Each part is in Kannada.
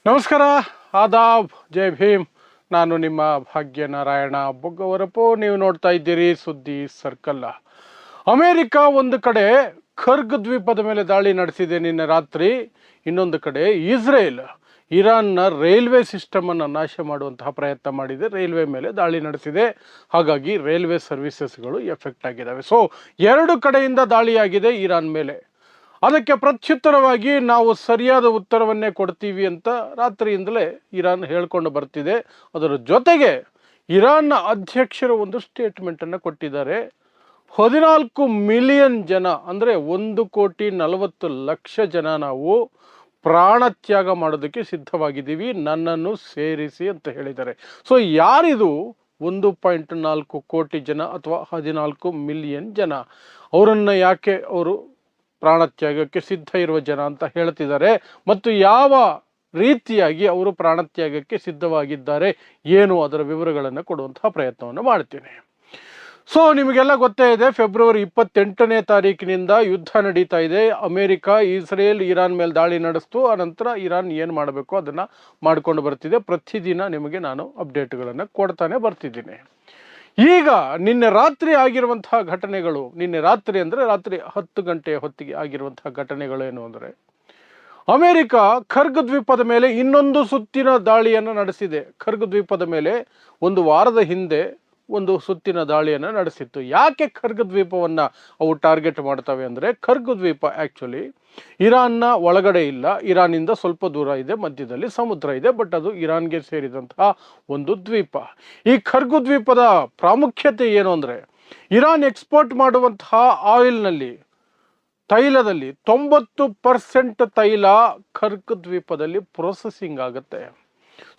ನಮಸ್ಕಾರ, ಆದಾಬ್, ಜೈ ಭೀಮ್. ನಾನು ನಿಮ್ಮ ಭಾಗ್ಯನಾರಾಯಣ ಬೊಗ್ಗವರಪು. ನೀವು ನೋಡ್ತಾ ಇದ್ದೀರಿ ಸುದ್ದಿ ಸರ್ಕಲ್. ಅಮೇರಿಕ ಒಂದು ಕಡೆ ಖರ್ಗ್ ದ್ವೀಪದ ಮೇಲೆ ದಾಳಿ ನಡೆಸಿದೆ ನಿನ್ನೆ ರಾತ್ರಿ. ಇನ್ನೊಂದು ಕಡೆ ಇಸ್ರೇಲ್ ಇರಾನ್ನ ರೈಲ್ವೆ ಸಿಸ್ಟಮನ್ನು ನಾಶ ಮಾಡುವಂತಹ ಪ್ರಯತ್ನ ಮಾಡಿದೆ, ರೈಲ್ವೆ ಮೇಲೆ ದಾಳಿ ನಡೆಸಿದೆ. ಹಾಗಾಗಿ ರೈಲ್ವೆ ಸರ್ವಿಸಸ್ಗಳು ಎಫೆಕ್ಟ್ ಆಗಿದ್ದಾವೆ. ಸೊ ಎರಡು ಕಡೆಯಿಂದ ದಾಳಿಯಾಗಿದೆ ಇರಾನ್ ಮೇಲೆ. ಅದಕ್ಕೆ ಪ್ರತ್ಯುತ್ತರವಾಗಿ ನಾವು ಸರಿಯಾದ ಉತ್ತರವನ್ನೇ ಕೊಡ್ತೀವಿ ಅಂತ ರಾತ್ರಿಯಿಂದಲೇ ಇರಾನ್ ಹೇಳ್ಕೊಂಡು ಬರ್ತಿದೆ. ಅದರ ಜೊತೆಗೆ ಇರಾನ್ನ ಅಧ್ಯಕ್ಷರು ಒಂದು ಸ್ಟೇಟ್ಮೆಂಟನ್ನು ಕೊಟ್ಟಿದ್ದಾರೆ. 14 ಮಿಲಿಯನ್ ಜನ ಅಂದರೆ 1,40,00,000 ಜನ ನಾವು ಪ್ರಾಣತ್ಯಾಗ ಮಾಡೋದಕ್ಕೆ ಸಿದ್ಧವಾಗಿದ್ದೀವಿ, ನನ್ನನ್ನು ಸೇರಿಸಿ ಅಂತ ಹೇಳಿದ್ದಾರೆ. ಸೊ ಯಾರಿದು 1.4 ಕೋಟಿ ಜನ ಅಥವಾ 14 ಮಿಲಿಯನ್ ಜನ? ಅವರನ್ನು ಯಾಕೆ ಅವರು ಪ್ರಾಣತ್ಯಾಗಕ್ಕೆ ಸಿದ್ಧ ಇರುವ ಜನ ಅಂತ ಹೇಳ್ತಿದ್ದಾರೆ, ಮತ್ತು ಯಾವ ರೀತಿಯಾಗಿ ಅವರು ಪ್ರಾಣತ್ಯಾಗಕ್ಕೆ ಸಿದ್ಧವಾಗಿದ್ದಾರೆ, ಏನು ಅದರ ವಿವರಗಳನ್ನು ಕೊಡುವಂತಹ ಪ್ರಯತ್ನವನ್ನು ಮಾಡ್ತೀನಿ. ಸೊ ನಿಮಗೆಲ್ಲ ಗೊತ್ತೇ ಇದೆ, ಫೆಬ್ರವರಿ 28ನೇ ತಾರೀಕಿನಿಂದ ಯುದ್ಧ ನಡೀತಾ ಇದೆ. ಅಮೇರಿಕ ಇಸ್ರೇಲ್ ಇರಾನ್ ಮೇಲೆ ದಾಳಿ ನಡೆಸ್ತು. ಆನಂತರ ಇರಾನ್ ಏನು ಮಾಡಬೇಕು ಅದನ್ನು ಮಾಡಿಕೊಂಡು ಬರ್ತಿದೆ. ಪ್ರತಿದಿನ ನಿಮಗೆ ನಾನು ಅಪ್ಡೇಟ್ಗಳನ್ನು ಕೊಡ್ತಾನೆ ಬರ್ತಿದ್ದೀನಿ. ಈಗ ನಿನ್ನೆ ರಾತ್ರಿ ಆಗಿರುವಂತಹ ಘಟನೆಗಳು, ನಿನ್ನೆ ರಾತ್ರಿ ಅಂದರೆ ರಾತ್ರಿ 10 ಗಂಟೆಯ ಹೊತ್ತಿಗೆ ಆಗಿರುವಂತಹ ಘಟನೆಗಳು ಏನು ಅಂದರೆ, ಅಮೇರಿಕ ಖರ್ಗ್ ದ್ವೀಪದ ಮೇಲೆ ಇನ್ನೊಂದು ಸುತ್ತಿನ ದಾಳಿಯನ್ನು ನಡೆಸಿದೆ. ಖರ್ಗ್ ದ್ವೀಪದ ಮೇಲೆ ಒಂದು ವಾರದ ಹಿಂದೆ ಒಂದು ಸುತ್ತಿನ ದಾಳಿಯನ್ನು ನಡೆಸಿತ್ತು. ಯಾಕೆ ಖರ್ಗ್ ದ್ವೀಪವನ್ನು ಅವು ಟಾರ್ಗೆಟ್ ಮಾಡ್ತವೆ ಅಂದರೆ, ಖರ್ಗ್ ದ್ವೀಪ ಆ್ಯಕ್ಚುಲಿ ಇರಾನ್ನ ಒಳಗಡೆ ಇಲ್ಲ, ಇರಾನಿಂದ ಸ್ವಲ್ಪ ದೂರ ಇದೆ, ಮಧ್ಯದಲ್ಲಿ ಸಮುದ್ರ ಇದೆ, ಬಟ್ ಅದು ಇರಾನ್ಗೆ ಸೇರಿದಂತಹ ಒಂದು ದ್ವೀಪ. ಈ ಖರ್ಗ್ ದ್ವೀಪದ ಪ್ರಾಮುಖ್ಯತೆ ಏನು ಅಂದರೆ, ಇರಾನ್ ಎಕ್ಸ್ಪೋರ್ಟ್ ಮಾಡುವಂತಹ ಆಯಿಲ್ನಲ್ಲಿ, ತೈಲದಲ್ಲಿ 90% ತೈಲ ಖರ್ಗ್ ದ್ವೀಪದಲ್ಲಿ ಪ್ರೊಸೆಸಿಂಗ್ ಆಗುತ್ತೆ.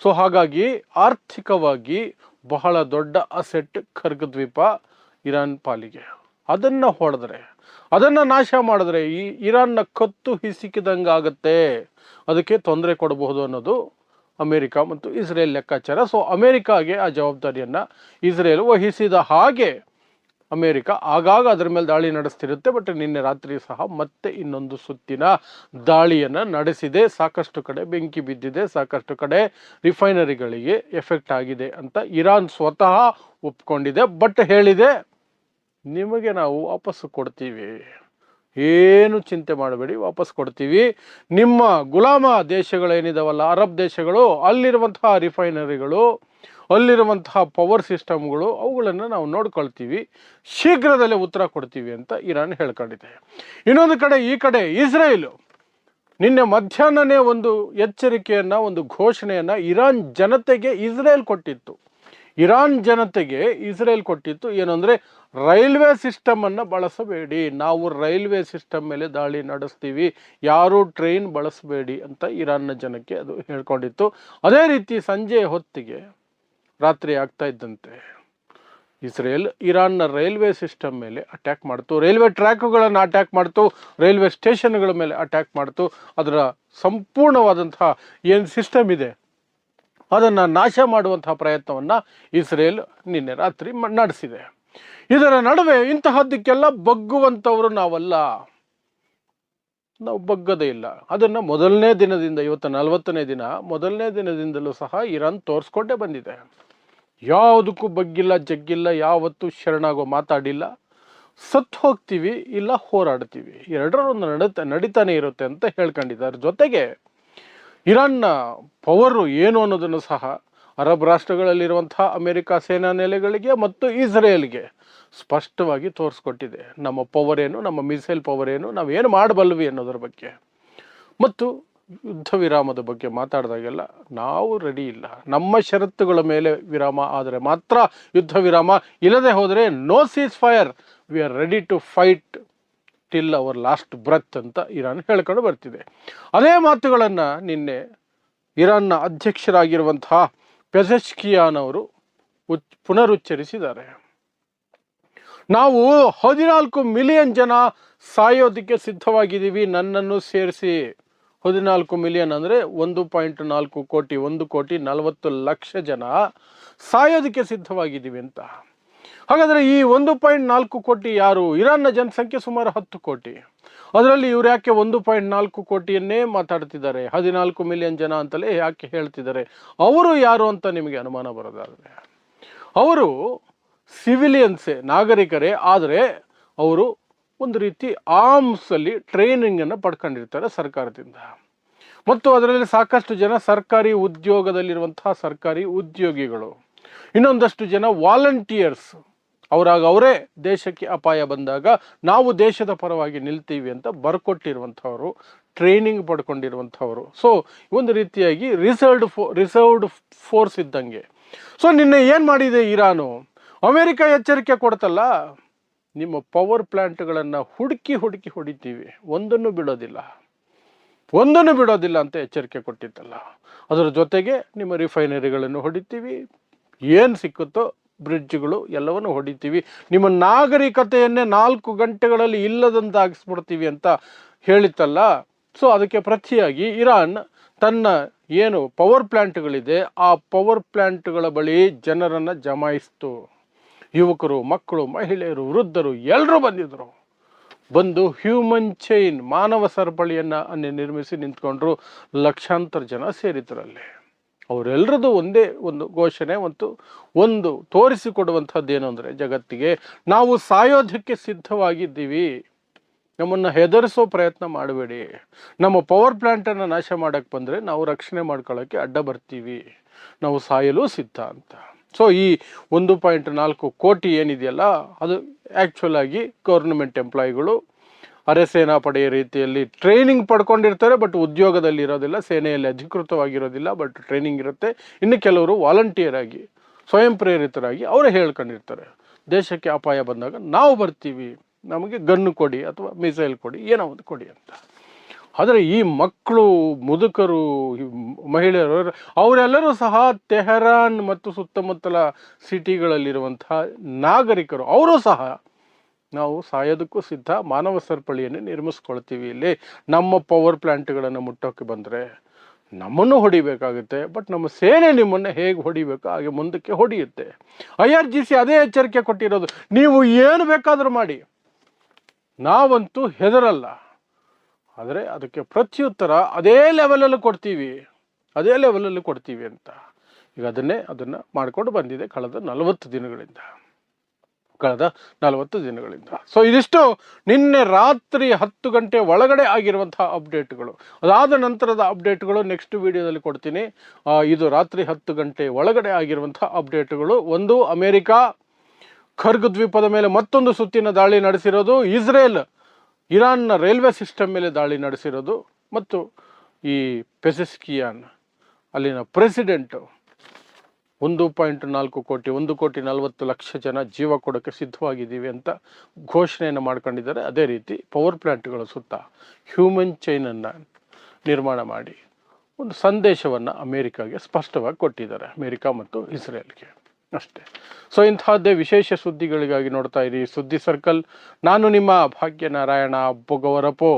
ಸೊ ಹಾಗಾಗಿ ಆರ್ಥಿಕವಾಗಿ ಬಹಳ ದೊಡ್ಡ ಅಸೆಟ್ ಖರ್ಗ್ ದ್ವೀಪ ಇರಾನ್ ಪಾಲಿಗೆ. ಅದನ್ನು ಹೊಡೆದ್ರೆ, ಅದನ್ನು ನಾಶ ಮಾಡಿದ್ರೆ ಈ ಇರಾನ್ನ ಕತ್ತು ಹಿಸಿಕಿದಂಗೆ ಆಗುತ್ತೆ, ಅದಕ್ಕೆ ತೊಂದರೆ ಕೊಡಬಹುದು ಅನ್ನೋದು ಅಮೇರಿಕ ಮತ್ತು ಇಸ್ರೇಲ್ ಲೆಕ್ಕಾಚಾರ. ಸೊ ಅಮೇರಿಕಾಗೆ ಆ ಜವಾಬ್ದಾರಿಯನ್ನು ಇಸ್ರೇಲ್ ವಹಿಸಿದ ಹಾಗೆ ಅಮೇರಿಕ ಆಗಾಗ ಅದರ ಮೇಲೆ ದಾಳಿ ನಡೆಸ್ತಿರುತ್ತೆ. ಬಟ್ ನಿನ್ನೆ ರಾತ್ರಿ ಸಹ ಮತ್ತೆ ಇನ್ನೊಂದು ಸುತ್ತಿನ ದಾಳಿಯನ್ನು ನಡೆಸಿದೆ. ಸಾಕಷ್ಟು ಕಡೆ ಬೆಂಕಿ ಬಿದ್ದಿದೆ, ಸಾಕಷ್ಟು ಕಡೆ ರಿಫೈನರಿಗಳಿಗೆ ಎಫೆಕ್ಟ್ ಆಗಿದೆ ಅಂತ ಇರಾನ್ ಸ್ವತಃ ಒಪ್ಕೊಂಡಿದೆ. ಬಟ್ ಹೇಳಿದೆ, ನಿಮಗೆ ನಾವು ವಾಪಸ್ಸು ಕೊಡ್ತೀವಿ, ಏನು ಚಿಂತೆ ಮಾಡಬೇಡಿ, ವಾಪಸ್ ಕೊಡ್ತೀವಿ. ನಿಮ್ಮ ಗುಲಾಮ ದೇಶಗಳೇನಿದಾವಲ್ಲ, ಅರಬ್ ದೇಶಗಳು, ಅಲ್ಲಿರುವಂತಹ ರಿಫೈನರಿಗಳು, ಅಲ್ಲಿರುವಂತಹ ಪವರ್ ಸಿಸ್ಟಮ್ಗಳು, ಅವುಗಳನ್ನು ನಾವು ನೋಡ್ಕೊಳ್ತೀವಿ, ಶೀಘ್ರದಲ್ಲೇ ಉತ್ತರ ಕೊಡ್ತೀವಿ ಅಂತ ಇರಾನ್ ಹೇಳ್ಕೊಂಡಿದೆ. ಇನ್ನೊಂದು ಕಡೆ, ಈ ಕಡೆ ಇಸ್ರೇಲು ನಿನ್ನೆ ಮಧ್ಯಾಹ್ನನೇ ಒಂದು ಎಚ್ಚರಿಕೆಯನ್ನು, ಒಂದು ಘೋಷಣೆಯನ್ನು ಇರಾನ್ ಜನತೆಗೆ ಇಸ್ರೇಲ್ ಕೊಟ್ಟಿತ್ತು. ಇರಾನ್ ಜನತೆಗೆ ಇಸ್ರೇಲ್ ಕೊಟ್ಟಿತ್ತು ಏನು ಅಂದರೆ, ರೈಲ್ವೆ ಸಿಸ್ಟಮನ್ನು ಬಳಸಬೇಡಿ, ನಾವು ರೈಲ್ವೆ ಸಿಸ್ಟಮ್ ಮೇಲೆ ದಾಳಿ ನಡೆಸ್ತೀವಿ, ಯಾರೂ ಟ್ರೈನ್ ಬಳಸಬೇಡಿ ಅಂತ ಇರಾನ್ನ ಜನಕ್ಕೆ ಅದು ಹೇಳ್ಕೊಂಡಿತ್ತು. ಅದೇ ರೀತಿ ಸಂಜೆ ಹೊತ್ತಿಗೆ, ರಾತ್ರಿ ಆಗ್ತಾ ಇದ್ದಂತೆ, ಇಸ್ರೇಲ್ ಇರಾನ್ನ ರೈಲ್ವೆ ಸಿಸ್ಟಮ್ ಮೇಲೆ ಅಟ್ಯಾಕ್ ಮಾಡ್ತು, ರೈಲ್ವೆ ಟ್ರ್ಯಾಕ್ಗಳನ್ನು ಅಟ್ಯಾಕ್ ಮಾಡ್ತು, ರೈಲ್ವೆ ಸ್ಟೇಷನ್ಗಳ ಮೇಲೆ ಅಟ್ಯಾಕ್ ಮಾಡ್ತು. ಅದರ ಸಂಪೂರ್ಣವಾದಂತಹ ಏನು ಸಿಸ್ಟಮ್ ಇದೆ ಅದನ್ನು ನಾಶ ಮಾಡುವಂತಹ ಪ್ರಯತ್ನವನ್ನು ಇಸ್ರೇಲ್ ನಿನ್ನೆ ರಾತ್ರಿ ನಡೆಸಿದೆ. ಇದರ ನಡುವೆ ಇಂತಹದ್ದಕ್ಕೆಲ್ಲ ಬಗ್ಗುವಂಥವರು ನಾವಲ್ಲ, ನಾವು ಬಗ್ಗದೇ ಇಲ್ಲ. ಅದನ್ನು ಮೊದಲನೇ ದಿನದಿಂದ, ಇವತ್ತು 40ನೇ ದಿನ, ಮೊದಲನೇ ದಿನದಿಂದಲೂ ಸಹ ಇರಾನ್ ತೋರಿಸ್ಕೊಂಡೇ ಬಂದಿದೆ. ಯಾವುದಕ್ಕೂ ಬಗ್ಗಿಲ್ಲ, ಜಗ್ಗಿಲ್ಲ, ಯಾವತ್ತೂ ಶರಣಾಗೋ ಮಾತಾಡಿಲ್ಲ. ಸತ್ತು ಹೋಗ್ತೀವಿ ಇಲ್ಲ ಹೋರಾಡ್ತೀವಿ, ಎರಡರೊಂದು ನಡೀತಾನೆ ಇರುತ್ತೆ ಅಂತ ಹೇಳ್ಕೊಂಡಿದ್ದಾರೆ. ಜೊತೆಗೆ ಇರಾನ್ನ ಪವರು ಏನು ಅನ್ನೋದನ್ನು ಸಹ ಅರಬ್ ರಾಷ್ಟ್ರಗಳಲ್ಲಿರುವಂತಹ ಅಮೆರಿಕ ಸೇನಾ ನೆಲೆಗಳಿಗೆ ಮತ್ತು ಇಸ್ರೇಲ್ಗೆ ಸ್ಪಷ್ಟವಾಗಿ ತೋರಿಸ್ಕೊಟ್ಟಿದೆ. ನಮ್ಮ ಪವರ್ ಏನು, ನಮ್ಮ ಮಿಸೈಲ್ ಪವರ್ ಏನು, ನಾವೇನು ಮಾಡಬಲ್ವಿ ಅನ್ನೋದ್ರ ಬಗ್ಗೆ. ಮತ್ತು ಯುದ್ಧ ವಿರಾಮದ ಬಗ್ಗೆ ಮಾತಾಡಿದಾಗೆಲ್ಲ ನಾವು ರೆಡಿ ಇಲ್ಲ, ನಮ್ಮ ಷರತ್ತುಗಳ ಮೇಲೆ ವಿರಾಮ ಆದರೆ ಮಾತ್ರ ಯುದ್ಧ ವಿರಾಮ, ಇಲ್ಲದೆ ಹೋದರೆ no cease fire, we are ready to fight till our last breath ಅಂತ ಇರಾನ್ ಹೇಳ್ಕೊಂಡು ಬರ್ತಿದೆ. ಅದೇ ಮಾತುಗಳನ್ನು ನಿನ್ನೆ ಇರಾನ್ನ ಅಧ್ಯಕ್ಷರಾಗಿರುವಂತಹ ಪೆಜೆಶ್ಕಿಯಾನ್ ಅವರು ಪುನರುಚ್ಚರಿಸಿದ್ದಾರೆ. ನಾವು 14 ಮಿಲಿಯನ್ ಜನ ಸಾಯೋದಕ್ಕೆ ಸಿದ್ಧವಾಗಿದ್ದೀವಿ, ನನ್ನನ್ನು ಸೇರಿಸಿ. 14 ಮಿಲಿಯನ್ ಅಂದರೆ 1.4 ಕೋಟಿ, 1,40,00,000 ಜನ ಸಾಯೋದಕ್ಕೆ ಸಿದ್ಧವಾಗಿದ್ದೀವಿ ಅಂತ. ಹಾಗಾದರೆ ಈ 1.4 ಕೋಟಿ ಯಾರು? ಇರಾನ್ನ ಜನಸಂಖ್ಯೆ ಸುಮಾರು 10 ಕೋಟಿ. ಅದರಲ್ಲಿ ಇವ್ರು ಯಾಕೆ 1.4 ಕೋಟಿಯನ್ನೇ ಮಾತಾಡ್ತಿದ್ದಾರೆ, 14 ಮಿಲಿಯನ್ ಜನ ಅಂತಲೇ ಯಾಕೆ ಹೇಳ್ತಿದ್ದಾರೆ? ಅವರು ಯಾರು ಅಂತ ನಿಮಗೆ ಅನುಮಾನ ಬರೋದಾದರೆ, ಅವರು ಸಿವಿಲಿಯನ್ಸೇ, ನಾಗರಿಕರೇ. ಆದರೆ ಅವರು ಒಂದು ರೀತಿ ಆರ್ಮ್ಸಲ್ಲಿ ಟ್ರೈನಿಂಗನ್ನು ಪಡ್ಕೊಂಡಿರ್ತಾರೆ ಸರ್ಕಾರದಿಂದ. ಮತ್ತು ಅದರಲ್ಲಿ ಸಾಕಷ್ಟು ಜನ ಸರ್ಕಾರಿ ಉದ್ಯೋಗದಲ್ಲಿರುವಂತಹ ಸರ್ಕಾರಿ ಉದ್ಯೋಗಿಗಳು, ಇನ್ನೊಂದಷ್ಟು ಜನ ವಾಲಂಟಿಯರ್ಸ್. ಅವರೇ ದೇಶಕ್ಕೆ ಅಪಾಯ ಬಂದಾಗ ನಾವು ದೇಶದ ಪರವಾಗಿ ನಿಲ್ತೀವಿ ಅಂತ ಬರ್ಕೊಟ್ಟಿರುವಂಥವರು, ಟ್ರೈನಿಂಗ್ ಪಡ್ಕೊಂಡಿರುವಂಥವರು. ಸೊ ಒಂದು ರೀತಿಯಾಗಿ ರಿಸರ್ವ್ಡ್ ಫೋರ್ಸ್ ಇದ್ದಂಗೆ. ಸೊ ನಿನ್ನೆ ಏನು ಮಾಡಿದೆ ಇರಾನು? ಅಮೆರಿಕ ಎಚ್ಚರಿಕೆ ಕೊಡ್ತಲ್ಲ, ನಿಮ್ಮ ಪವರ್ ಪ್ಲ್ಯಾಂಟ್ಗಳನ್ನು ಹುಡುಕಿ ಹೊಡಿತೀವಿ, ಒಂದನ್ನು ಬಿಡೋದಿಲ್ಲ ಅಂತ ಎಚ್ಚರಿಕೆ ಕೊಟ್ಟಿತ್ತಲ್ಲ. ಅದರ ಜೊತೆಗೆ ನಿಮ್ಮ ರಿಫೈನರಿಗಳನ್ನು ಹೊಡಿತೀವಿ, ಏನು ಸಿಕ್ಕುತ್ತೋ ಬ್ರಿಡ್ಜ್ಗಳು ಎಲ್ಲವನ್ನು ಹೊಡಿತೀವಿ, ನಿಮ್ಮ ನಾಗರಿಕತೆಯನ್ನೇ 4 ಗಂಟೆಗಳಲ್ಲಿ ಇಲ್ಲದಂತಾಗಿಸ್ಬಿಡ್ತೀವಿ ಅಂತ ಹೇಳಿತ್ತಲ್ಲ. ಸೊ ಅದಕ್ಕೆ ಪ್ರತಿಯಾಗಿ ಇರಾನ್ ತನ್ನ ಏನು ಪವರ್ ಪ್ಲ್ಯಾಂಟ್ಗಳಿದೆ ಆ ಪವರ್ ಪ್ಲ್ಯಾಂಟ್ಗಳ ಬಳಿ ಜನರನ್ನು ಜಮಾಯಿಸ್ತು. ಯುವಕರು, ಮಕ್ಕಳು, ಮಹಿಳೆಯರು, ವೃದ್ಧರು ಎಲ್ಲರೂ ಬಂದು ಹ್ಯೂಮನ್ ಚೈನ್, ಮಾನವ ಸರಪಳಿಯನ್ನು ನಿರ್ಮಿಸಿ ನಿಂತ್ಕೊಂಡ್ರು. ಲಕ್ಷಾಂತರ ಜನ ಸೇರಿದ್ರಲ್ಲಿ. ಅವರೆಲ್ಲರದು ಒಂದೇ ಒಂದು ಘೋಷಣೆ ಮತ್ತು ಒಂದು ತೋರಿಸಿಕೊಡುವಂಥದ್ದು ಏನು ಅಂದರೆ, ಜಗತ್ತಿಗೆ ನಾವು ಸಾಯೋದಕ್ಕೆ ಸಿದ್ಧವಾಗಿದ್ದೀವಿ, ನಮ್ಮನ್ನು ಹೆದರಿಸೋ ಪ್ರಯತ್ನ ಮಾಡಬೇಡಿ, ನಮ್ಮ ಪವರ್ ಪ್ಲ್ಯಾಂಟನ್ನು ನಾಶ ಮಾಡೋಕ್ಕೆ ಬಂದರೆ ನಾವು ರಕ್ಷಣೆ ಮಾಡ್ಕೊಳ್ಳೋಕ್ಕೆ ಅಡ್ಡ ಬರ್ತೀವಿ, ನಾವು ಸಾಯಲು ಸಿದ್ಧ ಅಂತ. ಸೊ ಈ 1.4 ಕೋಟಿ ಏನಿದೆಯಲ್ಲ, ಅದು ಆ್ಯಕ್ಚುಲ್ ಆಗಿ ಗೌರ್ನಮೆಂಟ್ ಎಂಪ್ಲಾಯಿಗಳು, ಅರೆ ಸೇನಾಪಡೆಯ ರೀತಿಯಲ್ಲಿ ಟ್ರೈನಿಂಗ್ ಪಡ್ಕೊಂಡಿರ್ತಾರೆ, ಬಟ್ ಉದ್ಯೋಗದಲ್ಲಿ ಇರೋದಿಲ್ಲ, ಸೇನೆಯಲ್ಲಿ ಅಧಿಕೃತವಾಗಿರೋದಿಲ್ಲ, ಬಟ್ ಟ್ರೈನಿಂಗ್ ಇರುತ್ತೆ. ಇನ್ನು ಕೆಲವರು ವಾಲಂಟಿಯರ್ ಆಗಿ, ಸ್ವಯಂ ಪ್ರೇರಿತರಾಗಿ ಅವರೇ ಹೇಳ್ಕೊಂಡಿರ್ತಾರೆ, ದೇಶಕ್ಕೆ ಅಪಾಯ ಬಂದಾಗ ನಾವು ಬರ್ತೀವಿ, ನಮಗೆ ಗನ್ನು ಕೊಡಿ ಅಥವಾ ಮಿಸೈಲ್ ಕೊಡಿ, ಏನೋ ಒಂದು ಕೊಡಿ ಅಂತ. ಆದರೆ ಈ ಮಕ್ಕಳು, ಮುದುಕರು, ಮಹಿಳೆಯರು, ಅವರೆಲ್ಲರೂ ಸಹ ತೆಹರಾನ್ ಮತ್ತು ಸುತ್ತಮುತ್ತಲ ಸಿಟಿಗಳಲ್ಲಿರುವಂತಹ ನಾಗರಿಕರು. ಅವರು ಸಹ ನಾವು ಸಾಯೋದಕ್ಕೂ ಸಿದ್ಧ, ಮಾನವ ಸರಪಳಿಯನ್ನು ನಿರ್ಮಿಸ್ಕೊಳ್ತೀವಿ, ಇಲ್ಲಿ ನಮ್ಮ ಪವರ್ ಪ್ಲ್ಯಾಂಟ್ಗಳನ್ನು ಮುಟ್ಟೋಕ್ಕೆ ಬಂದರೆ ನಮ್ಮನ್ನು ಹೊಡಿಬೇಕಾಗುತ್ತೆ, ಬಟ್ ನಮ್ಮ ಸೇನೆ ನಿಮ್ಮನ್ನು ಹೇಗೆ ಹೊಡಿಬೇಕು ಹಾಗೆ ಮುಂದಕ್ಕೆ ಹೊಡೆಯುತ್ತೆ. IRGC ಅದೇ ಎಚ್ಚರಿಕೆ ಕೊಟ್ಟಿರೋದು, ನೀವು ಏನು ಬೇಕಾದರೂ ಮಾಡಿ, ನಾವಂತೂ ಹೆದರಲ್ಲ, ಆದರೆ ಅದಕ್ಕೆ ಪ್ರತ್ಯುತ್ತರ ಅದೇ ಲೆವೆಲಲ್ಲಿ ಕೊಡ್ತೀವಿ ಅಂತ. ಈಗ ಅದನ್ನು ಮಾಡ್ಕೊಂಡು ಬಂದಿದೆ ಕಳೆದ 40 ದಿನಗಳಿಂದ. ಸೊ ಇದಿಷ್ಟು ನಿನ್ನೆ ರಾತ್ರಿ 10 ಗಂಟೆ ಒಳಗಡೆ ಆಗಿರುವಂತಹ ಅಪ್ಡೇಟ್ಗಳು. ಅದಾದ ನಂತರದ ಅಪ್ಡೇಟ್ಗಳು ನೆಕ್ಸ್ಟ್ ವಿಡಿಯೋದಲ್ಲಿ ಕೊಡ್ತೀನಿ. ಇದು ರಾತ್ರಿ 10 ಗಂಟೆ ಒಳಗಡೆ ಆಗಿರುವಂತಹ ಅಪ್ಡೇಟ್ಗಳು. ಒಂದು, ಅಮೆರಿಕ ಖರ್ಗ್ ದ್ವೀಪದ ಮೇಲೆ ಮತ್ತೊಂದು ಸುತ್ತಿನ ದಾಳಿ ನಡೆಸಿರೋದು, ಇಸ್ರೇಲ್ ಇರಾನ್ನ ರೈಲ್ವೆ ಸಿಸ್ಟಮ್ ಮೇಲೆ ದಾಳಿ ನಡೆಸಿರೋದು, ಮತ್ತು ಈ ಪೆಸೆಸ್ಕಿಯಾನ್ ಅಲ್ಲಿನ ಪ್ರೆಸಿಡೆಂಟು 1.4 ಕೋಟಿ 1,40,00,000 ಜನ ಜೀವ ಕೊಡೋಕ್ಕೆ ಸಿದ್ಧವಾಗಿದ್ದೀವಿ ಅಂತ ಘೋಷಣೆಯನ್ನು ಮಾಡ್ಕೊಂಡಿದ್ದಾರೆ. ಅದೇ ರೀತಿ ಪವರ್ ಪ್ಲ್ಯಾಂಟ್ಗಳ ಸುತ್ತ ಹ್ಯೂಮನ್ ಚೈನನ್ನು ನಿರ್ಮಾಣ ಮಾಡಿ ಒಂದು ಸಂದೇಶವನ್ನು ಅಮೇರಿಕಾಗೆ ಸ್ಪಷ್ಟವಾಗಿ ಕೊಟ್ಟಿದ್ದಾರೆ, ಅಮೇರಿಕಾ ಮತ್ತು ಇಸ್ರೇಲ್ಗೆ ಅಷ್ಟೇ. ಸೊ ಇಂತಹದ್ದೇ ವಿಶೇಷ ಸುದ್ದಿಗಳಿಗಾಗಿ ನೋಡ್ತಾ ಇರಿ ಸುದ್ದಿ ಸರ್ಕಲ್. ನಾನು ನಿಮ್ಮ ಭಾಗ್ಯನಾರಾಯಣ ಬೊಗವರಪೋ.